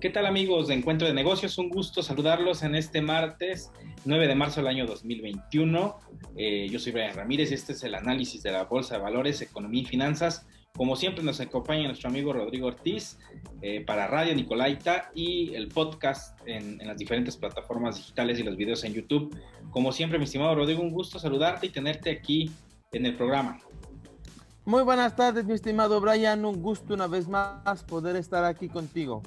¿Qué tal, amigos de Encuentro de Negocios? Un gusto saludarlos en este martes 9 de marzo del año 2021. Yo soy Brian Ramírez y este es el análisis de la Bolsa de Valores, Economía y Finanzas. Como siempre nos acompaña nuestro amigo Rodrigo Ortiz para Radio Nicolaita y el podcast en las diferentes plataformas digitales y los videos en YouTube. Como siempre, mi estimado Rodrigo, un gusto saludarte y tenerte aquí en el programa. Muy buenas tardes, mi estimado Brian. Un gusto una vez más poder estar aquí contigo.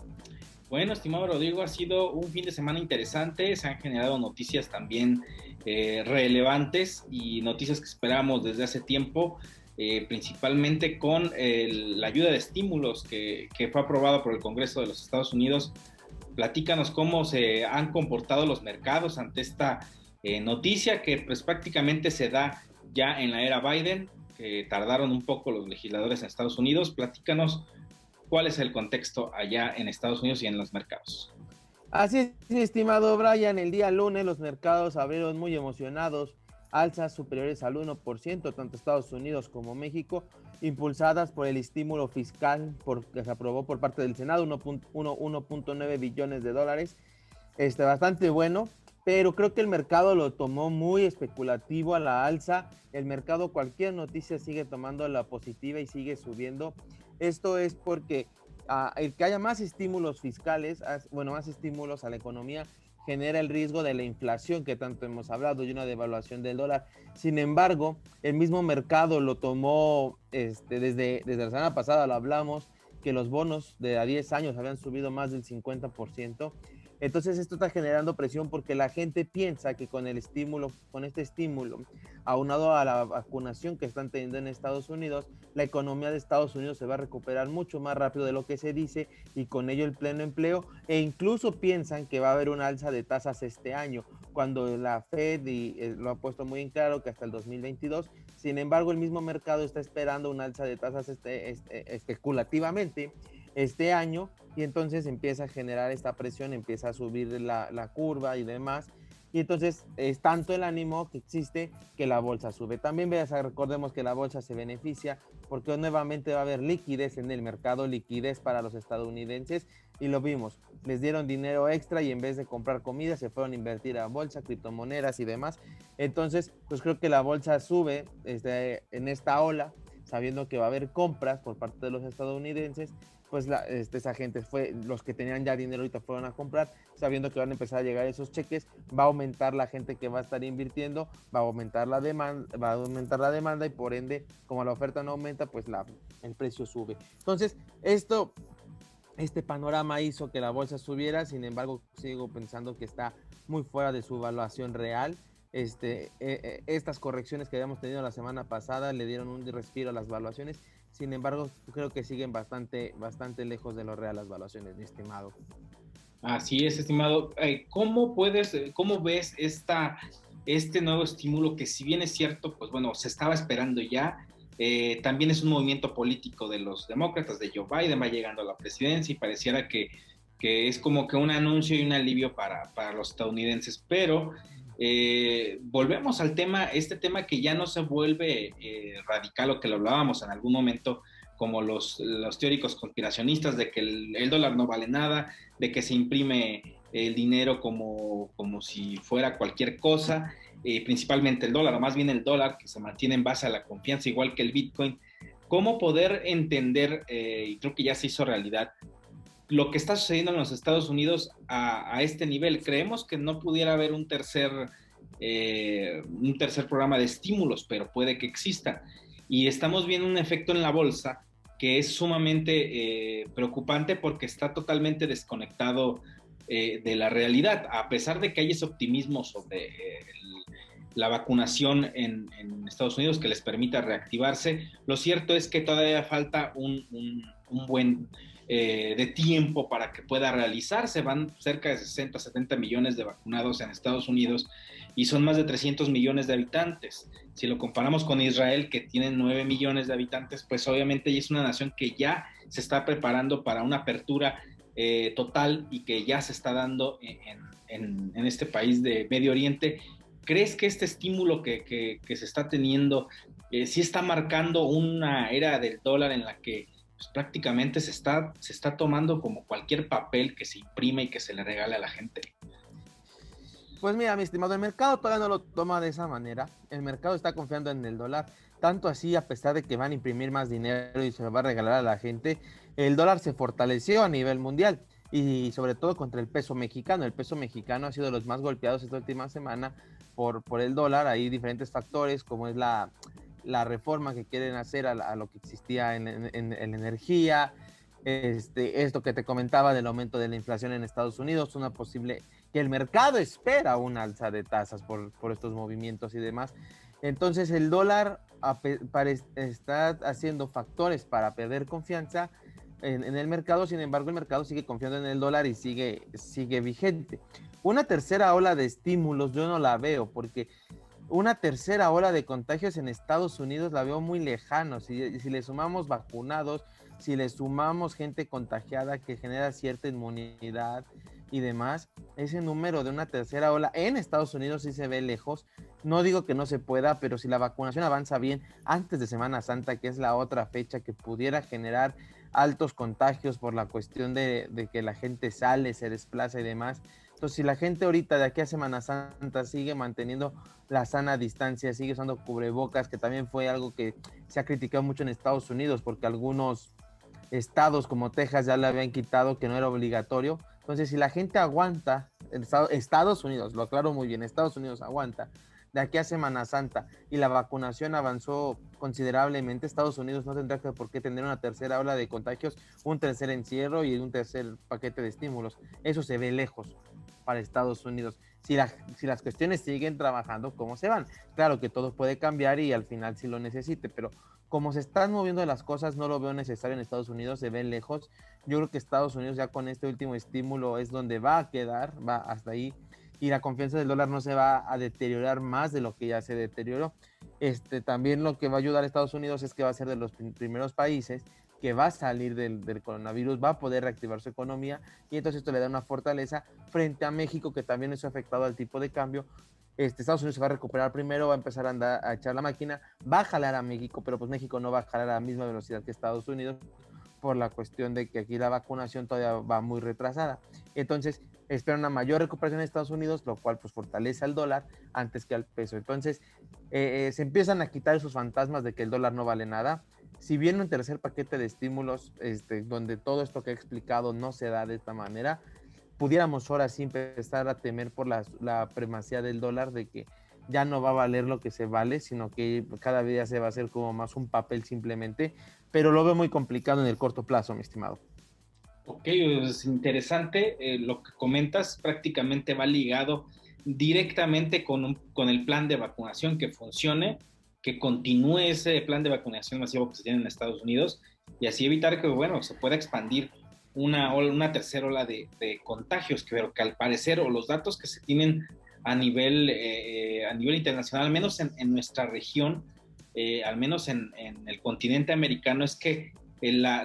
Bueno, estimado Rodrigo, ha sido un fin de semana interesante, se han generado noticias también relevantes y noticias que esperamos desde hace tiempo, principalmente con la ayuda de estímulos que fue aprobada por el Congreso de los Estados Unidos. Platícanos cómo se han comportado los mercados ante esta noticia que pues prácticamente se da ya en la era Biden, que tardaron un poco los legisladores en Estados Unidos. Platícanos cuál es el contexto allá en Estados Unidos y en los mercados. Así es, mi estimado Brian. El día lunes los mercados abrieron muy emocionados, alzas superiores al 1%, tanto Estados Unidos como México, impulsadas por el estímulo fiscal que se aprobó por parte del Senado, 1.9 billones de dólares, bastante bueno. Pero creo que el mercado lo tomó muy especulativo a la alza. El mercado, cualquier noticia sigue tomando la positiva y sigue subiendo. Esto es porque el que haya más estímulos fiscales, más estímulos a la economía, genera el riesgo de la inflación que tanto hemos hablado y una devaluación del dólar. Sin embargo, el mismo mercado lo tomó desde la semana pasada, lo hablamos, que los bonos de a 10 años habían subido más del 50%. Entonces esto está generando presión porque la gente piensa que con este estímulo, aunado a la vacunación que están teniendo en Estados Unidos, la economía de Estados Unidos se va a recuperar mucho más rápido de lo que se dice y con ello el pleno empleo, e incluso piensan que va a haber una alza de tasas este año, cuando la Fed lo ha puesto muy en claro que hasta el 2022. Sin embargo, el mismo mercado está esperando una alza de tasas especulativamente este año, y entonces empieza a generar esta presión, empieza a subir la curva y demás, y entonces es tanto el ánimo que existe que la bolsa sube. También recordemos que la bolsa se beneficia porque nuevamente va a haber liquidez en el mercado, liquidez para los estadounidenses, y lo vimos, les dieron dinero extra y en vez de comprar comida se fueron a invertir a bolsa, criptomonedas y demás. Entonces pues creo que la bolsa sube en esta ola, sabiendo que va a haber compras por parte de los estadounidenses. Pues esa gente los que tenían ya dinero ahorita fueron a comprar, sabiendo que van a empezar a llegar esos cheques, va a aumentar la gente que va a estar invirtiendo, va a aumentar la demanda y por ende, como la oferta no aumenta, pues el precio sube. Entonces, este panorama hizo que la bolsa subiera. Sin embargo, sigo pensando que está muy fuera de su evaluación real. Estas correcciones que habíamos tenido la semana pasada le dieron un respiro a las valuaciones. Sin embargo, creo que siguen bastante lejos de lo real las valuaciones, mi estimado. Así es, estimado. ¿Cómo ves este nuevo estímulo que, si bien es cierto, pues bueno, se estaba esperando ya? También es un movimiento político de los demócratas, de Joe Biden, va llegando a la presidencia y pareciera que es como que un anuncio y un alivio para los estadounidenses, pero volvemos al este tema que ya no se vuelve radical, o que lo hablábamos en algún momento, como los teóricos conspiracionistas de que el dólar no vale nada, de que se imprime el dinero como si fuera cualquier cosa, principalmente el dólar, o más bien el dólar, que se mantiene en base a la confianza, igual que el Bitcoin. ¿Cómo poder entender, y creo que ya se hizo realidad, lo que está sucediendo en los Estados Unidos a este nivel? Creemos que no pudiera haber un tercer programa de estímulos, pero puede que exista. Y estamos viendo un efecto en la bolsa que es sumamente preocupante, porque está totalmente desconectado de la realidad. A pesar de que hay ese optimismo sobre la vacunación en Estados Unidos que les permita reactivarse, lo cierto es que todavía falta un buen de tiempo para que pueda realizarse. Van cerca de 60, 70 millones de vacunados en Estados Unidos y son más de 300 millones de habitantes. Si lo comparamos con Israel, que tiene 9 millones de habitantes, pues obviamente es una nación que ya se está preparando para una apertura total, y que ya se está dando en este país de Medio Oriente. ¿Crees que este estímulo que se está teniendo sí está marcando una era del dólar en la que pues prácticamente se está tomando como cualquier papel que se imprime y que se le regale a la gente. Pues mira, mi estimado, el mercado todavía no lo toma de esa manera. El mercado está confiando en el dólar. Tanto así, a pesar de que van a imprimir más dinero y se va a regalar a la gente, el dólar se fortaleció a nivel mundial y sobre todo contra el peso mexicano. El peso mexicano ha sido de los más golpeados esta última semana por el dólar. Hay diferentes factores, como es la reforma que quieren hacer a lo que existía en energía, esto que te comentaba del aumento de la inflación en Estados Unidos, una posible, que el mercado espera una alza de tasas por estos movimientos y demás. Entonces el dólar está haciendo factores para perder confianza en el mercado. Sin embargo, el mercado sigue confiando en el dólar y sigue vigente. Una tercera ola de estímulos yo no la veo, porque una tercera ola de contagios en Estados Unidos la veo muy lejano. Si le sumamos vacunados, si le sumamos gente contagiada que genera cierta inmunidad y demás, ese número de una tercera ola en Estados Unidos sí se ve lejos. No digo que no se pueda, pero si la vacunación avanza bien antes de Semana Santa, que es la otra fecha que pudiera generar altos contagios por la cuestión de que la gente sale, se desplaza y demás. Entonces, si la gente ahorita de aquí a Semana Santa sigue manteniendo la sana distancia, sigue usando cubrebocas, que también fue algo que se ha criticado mucho en Estados Unidos, porque algunos estados como Texas ya le habían quitado que no era obligatorio. Entonces, si la gente aguanta, Estados Unidos, lo aclaro muy bien, Estados Unidos aguanta de aquí a Semana Santa y la vacunación avanzó considerablemente, Estados Unidos no tendrá por qué tener una tercera ola de contagios, un tercer encierro y un tercer paquete de estímulos. Eso se ve lejos para Estados Unidos. Si las cuestiones siguen trabajando como se van. Claro que todo puede cambiar y al final sí lo necesite, pero como se están moviendo las cosas, no lo veo necesario en Estados Unidos, se ven lejos. Yo creo que Estados Unidos ya con este último estímulo es donde va a quedar, va hasta ahí, y la confianza del dólar no se va a deteriorar más de lo que ya se deterioró. También lo que va a ayudar a Estados Unidos es que va a ser de los primeros países que va a salir del coronavirus, va a poder reactivar su economía, y entonces esto le da una fortaleza frente a México, que también eso ha afectado al tipo de cambio. Estados Unidos se va a recuperar primero, va a empezar a echar la máquina, va a jalar a México, pero pues México no va a jalar a la misma velocidad que Estados Unidos por la cuestión de que aquí la vacunación todavía va muy retrasada. Entonces, espera una mayor recuperación en Estados Unidos, lo cual pues fortalece al dólar antes que al peso. Entonces, se empiezan a quitar esos fantasmas de que el dólar no vale nada. Si viene un tercer paquete de estímulos, donde todo esto que he explicado no se da de esta manera, pudiéramos ahora sí empezar a temer por la primacía del dólar, de que ya no va a valer lo que se vale, sino que cada día se va a hacer como más un papel simplemente, pero lo veo muy complicado en el corto plazo, mi estimado. Ok, es interesante, lo que comentas prácticamente va ligado directamente con el plan de vacunación que funcione, que continúe ese plan de vacunación masivo que se tiene en Estados Unidos y así evitar que, bueno, se pueda expandir una tercera ola de contagios, pero que al parecer, o los datos que se tienen a nivel internacional, al menos en nuestra región, al menos en el continente americano, es que la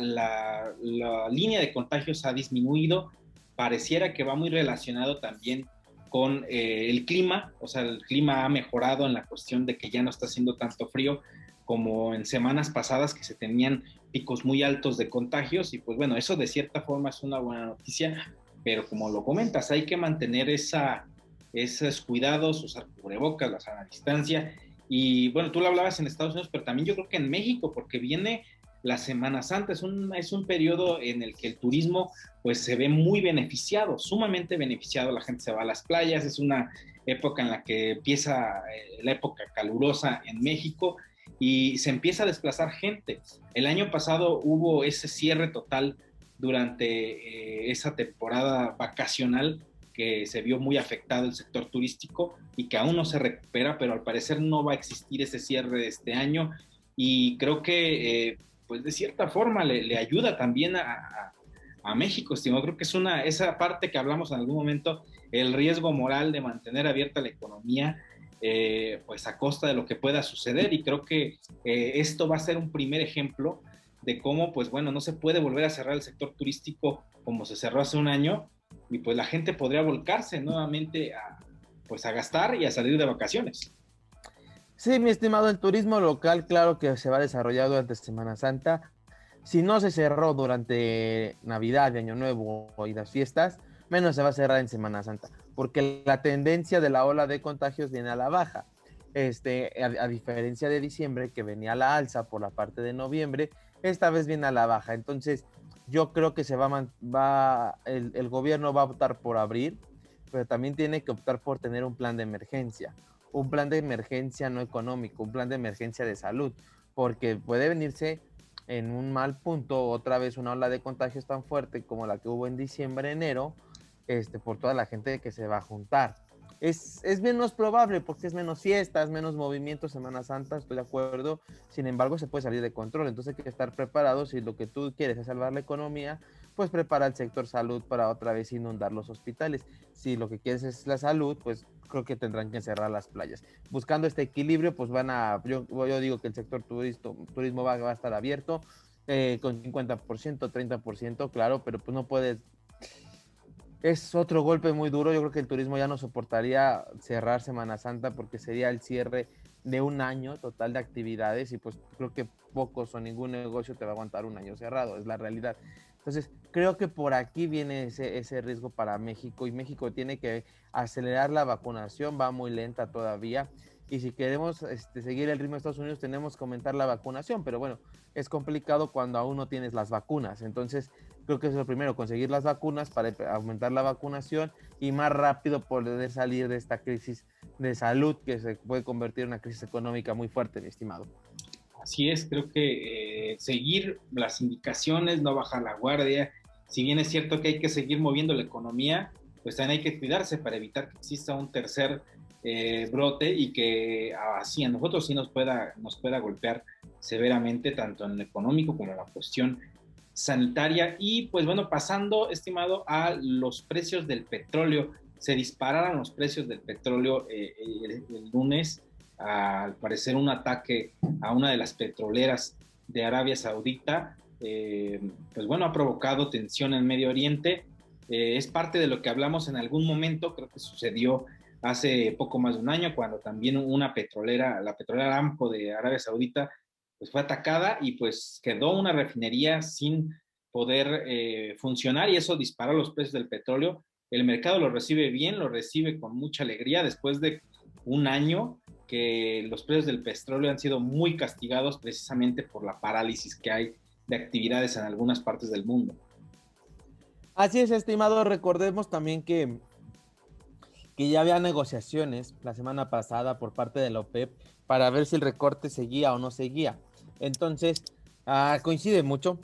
línea de contagios ha disminuido, pareciera que va muy relacionado también con el clima, o sea, el clima ha mejorado en la cuestión de que ya no está haciendo tanto frío como en semanas pasadas que se tenían picos muy altos de contagios y pues bueno, eso de cierta forma es una buena noticia, pero como lo comentas, hay que mantener esos cuidados, usar cubrebocas, la sana distancia y bueno, tú lo hablabas en Estados Unidos, pero también yo creo que en México, porque viene la Semana Santa, es un periodo en el que el turismo pues se ve muy beneficiado, sumamente beneficiado, la gente se va a las playas, es una época en la que empieza la época calurosa en México y se empieza a desplazar gente. El año pasado hubo ese cierre total durante esa temporada vacacional que se vio muy afectado el sector turístico y que aún no se recupera, pero al parecer no va a existir ese cierre de este año y creo que pues de cierta forma le ayuda también a México, estimado. Creo que es esa parte que hablamos en algún momento, el riesgo moral de mantener abierta la economía, pues a costa de lo que pueda suceder, y creo que esto va a ser un primer ejemplo de cómo, pues bueno, no se puede volver a cerrar el sector turístico como se cerró hace un año, y pues la gente podría volcarse nuevamente pues a gastar y a salir de vacaciones. Sí, mi estimado, el turismo local, claro que se va a desarrollar durante Semana Santa. Si no se cerró durante Navidad, Año Nuevo y las fiestas, menos se va a cerrar en Semana Santa, porque la tendencia de la ola de contagios viene a la baja. A diferencia de diciembre, que venía a la alza por la parte de noviembre, esta vez viene a la baja. Entonces, yo creo que el gobierno va a optar por abrir, pero también tiene que optar por tener un plan de emergencia no económico, un plan de emergencia de salud, porque puede venirse en un mal punto otra vez una ola de contagios tan fuerte como la que hubo en diciembre, enero, por toda la gente que se va a juntar. Es menos probable porque es menos fiestas, menos movimientos, Semana Santa, estoy de acuerdo. Sin embargo, se puede salir de control. Entonces hay que estar preparados. Si lo que tú quieres es salvar la economía, pues prepara el sector salud para otra vez inundar los hospitales. Si lo que quieres es la salud, pues creo que tendrán que cerrar las playas. Buscando este equilibrio, pues yo digo que el sector turismo va a estar abierto con 50%, 30%, claro, pero pues no puedes. Es otro golpe muy duro. Yo creo que el turismo ya no soportaría cerrar Semana Santa porque sería el cierre de un año total de actividades y pues creo que pocos o ningún negocio te va a aguantar un año cerrado, es la realidad. Entonces, creo que por aquí viene ese riesgo para México y México tiene que acelerar la vacunación, va muy lenta todavía. Y si queremos seguir el ritmo de Estados Unidos, tenemos que aumentar la vacunación, pero bueno, es complicado cuando aún no tienes las vacunas. Entonces, creo que es lo primero, conseguir las vacunas para aumentar la vacunación y más rápido poder salir de esta crisis de salud que se puede convertir en una crisis económica muy fuerte, mi estimado. Así es, creo que seguir las indicaciones, no bajar la guardia. Si bien es cierto que hay que seguir moviendo la economía, pues también hay que cuidarse para evitar que exista un tercer brote y que así a nosotros sí nos pueda golpear severamente, tanto en lo económico como en la cuestión sanitaria. Y pues bueno, pasando, estimado, a los precios del petróleo. Se dispararon los precios del petróleo el lunes, al parecer un ataque a una de las petroleras de Arabia Saudita, pues bueno, ha provocado tensión en Medio Oriente. Es parte de lo que hablamos en algún momento, creo que sucedió hace poco más de un año, cuando también una petrolera, la petrolera Aramco de Arabia Saudita, pues fue atacada y pues quedó una refinería sin poder funcionar y eso disparó los precios del petróleo. El mercado lo recibe bien, lo recibe con mucha alegría después de un año que los precios del petróleo han sido muy castigados precisamente por la parálisis que hay de actividades en algunas partes del mundo. Así es, estimado. Recordemos también que ya había negociaciones la semana pasada por parte de la OPEP para ver si el recorte seguía o no seguía. Entonces, coincide mucho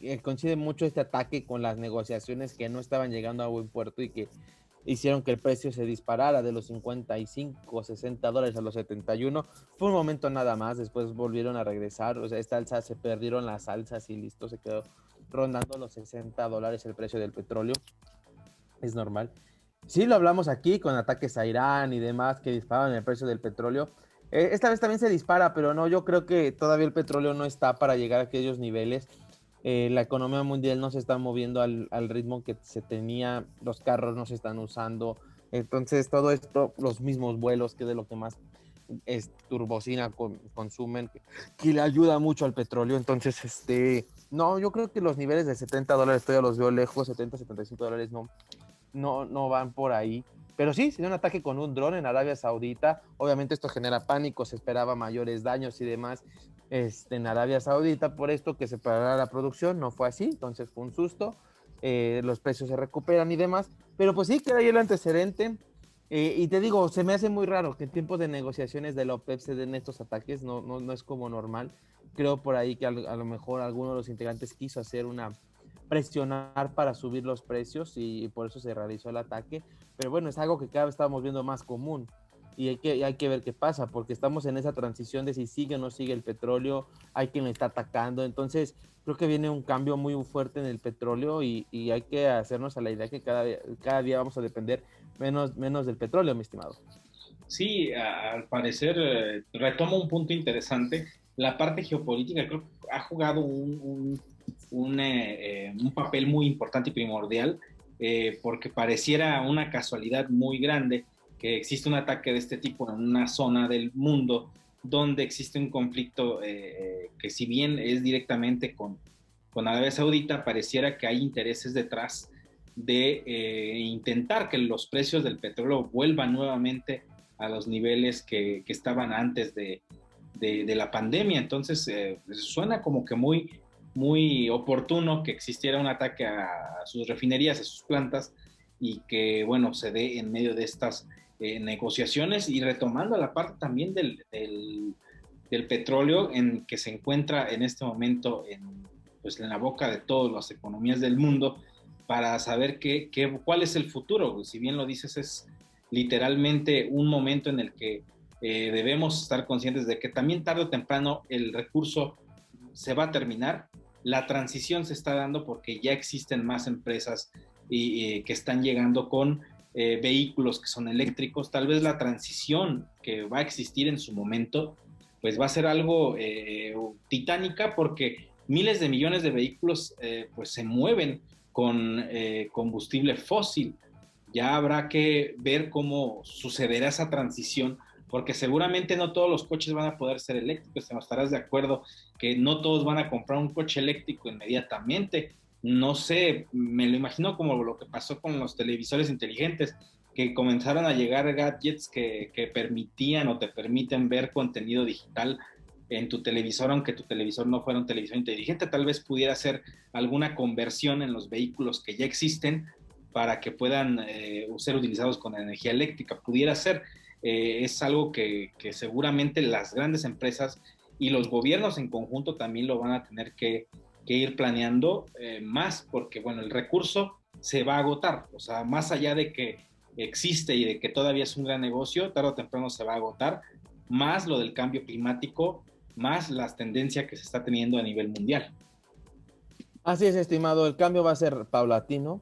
este ataque con las negociaciones que no estaban llegando a buen puerto y que hicieron que el precio se disparara de los 55, $60 a los 71. Fue un momento nada más, después volvieron a regresar, o sea, esta alza se perdieron las alzas y listo, se quedó rondando los $60 el precio del petróleo, es normal. Sí, lo hablamos aquí con ataques a Irán y demás que disparan el precio del petróleo. Esta vez también se dispara, pero no, yo creo que todavía el petróleo no está para llegar a aquellos niveles. La economía mundial no se está moviendo al ritmo que se tenía, los carros no se están usando. Entonces, todo esto, los mismos vuelos, que de lo que más turbocina consumen, que le ayuda mucho al petróleo. Entonces, no, yo creo que los niveles de $70 todavía los veo lejos, 70, $75 no van por ahí. Pero sí, se dio un ataque con un dron en Arabia Saudita. Obviamente esto genera pánico, se esperaba mayores daños y demás en Arabia Saudita por esto, que se parara la producción. No fue así, entonces fue un susto. Los precios se recuperan y demás. Pero pues sí, queda ahí el antecedente. Y te digo, se me hace muy raro que en tiempos de negociaciones de la OPEP se den estos ataques. No es como normal. Creo por ahí que a lo mejor alguno de los integrantes quiso hacer presionar para subir los precios y por eso se realizó el ataque. Pero bueno, es algo que cada vez estamos viendo más común y hay que ver qué pasa, porque estamos en esa transición de si sigue o no sigue el petróleo, hay quien lo está atacando. Entonces, creo que viene un cambio muy fuerte en el petróleo y hay que hacernos a la idea que cada día vamos a depender menos del petróleo, mi estimado. Sí, al parecer retomo un punto interesante. La parte geopolítica creo que ha jugado un papel muy importante y primordial, porque pareciera una casualidad muy grande que existe un ataque de este tipo en una zona del mundo donde existe un conflicto que si bien es directamente con con Arabia Saudita, pareciera que hay intereses detrás de intentar que los precios del petróleo vuelvan nuevamente a los niveles que estaban antes de la pandemia. Entonces, suena como que muy oportuno que existiera un ataque a sus refinerías, a sus plantas, y que, bueno, se dé en medio de estas negociaciones, y retomando la parte también del petróleo, en que se encuentra en este momento pues, en la boca de todas las economías del mundo, para saber cuál es el futuro. Si bien lo dices, es literalmente un momento en el que debemos estar conscientes de que también tarde o temprano el recurso se va a terminar. La transición se está dando porque ya existen más empresas que están llegando con vehículos que son eléctricos. Tal vez la transición que va a existir en su momento pues va a ser algo titánica, porque miles de millones de vehículos pues se mueven con combustible fósil. Ya habrá que ver cómo sucederá esa transición, porque seguramente no todos los coches van a poder ser eléctricos. Estarás de acuerdo que no todos van a comprar un coche eléctrico inmediatamente. No sé, me lo imagino como lo que pasó con los televisores inteligentes, que comenzaron a llegar gadgets que permitían o te permiten ver contenido digital en tu televisor, aunque tu televisor no fuera un televisor inteligente. Tal vez pudiera ser alguna conversión en los vehículos que ya existen para que puedan ser utilizados con energía eléctrica. Pudiera ser. Es algo que seguramente las grandes empresas y los gobiernos en conjunto también lo van a tener que ir planeando más, porque bueno, el recurso se va a agotar. O sea, más allá de que existe y de que todavía es un gran negocio, tarde o temprano se va a agotar, más lo del cambio climático, más las tendencias que se está teniendo a nivel mundial. Así es, estimado, el cambio va a ser paulatino,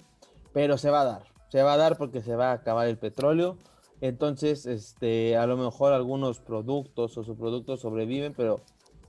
pero se va a dar porque se va a acabar el petróleo. Entonces, a lo mejor algunos productos o subproductos sobreviven, pero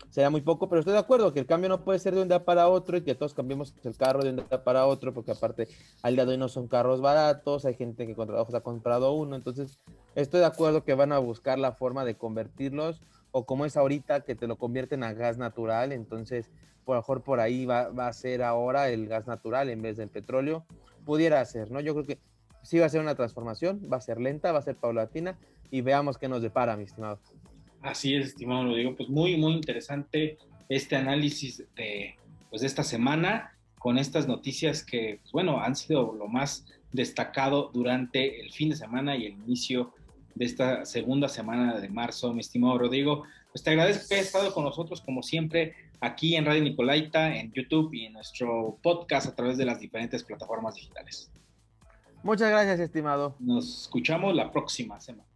será muy poco. Pero estoy de acuerdo que el cambio no puede ser de un día para otro y que todos cambiemos el carro de un día para otro, porque aparte al día de hoy no son carros baratos, hay gente que con trabajo se ha comprado uno. Entonces, estoy de acuerdo que van a buscar la forma de convertirlos, o como es ahorita, que te lo convierten a gas natural. Entonces, por lo mejor por ahí va a ser ahora el gas natural en vez del petróleo. Pudiera ser, ¿no? Yo creo que sí va a ser una transformación, va a ser lenta, va a ser paulatina, y veamos qué nos depara, mi estimado. Así es, estimado Rodrigo, pues muy interesante este análisis pues de esta semana, con estas noticias que, pues bueno, han sido lo más destacado durante el fin de semana y el inicio de esta segunda semana de marzo, mi estimado Rodrigo. Pues te agradezco que hayas estado con nosotros, como siempre, aquí en Radio Nicolaita, en YouTube y en nuestro podcast a través de las diferentes plataformas digitales. Muchas gracias, estimado. Nos escuchamos la próxima semana.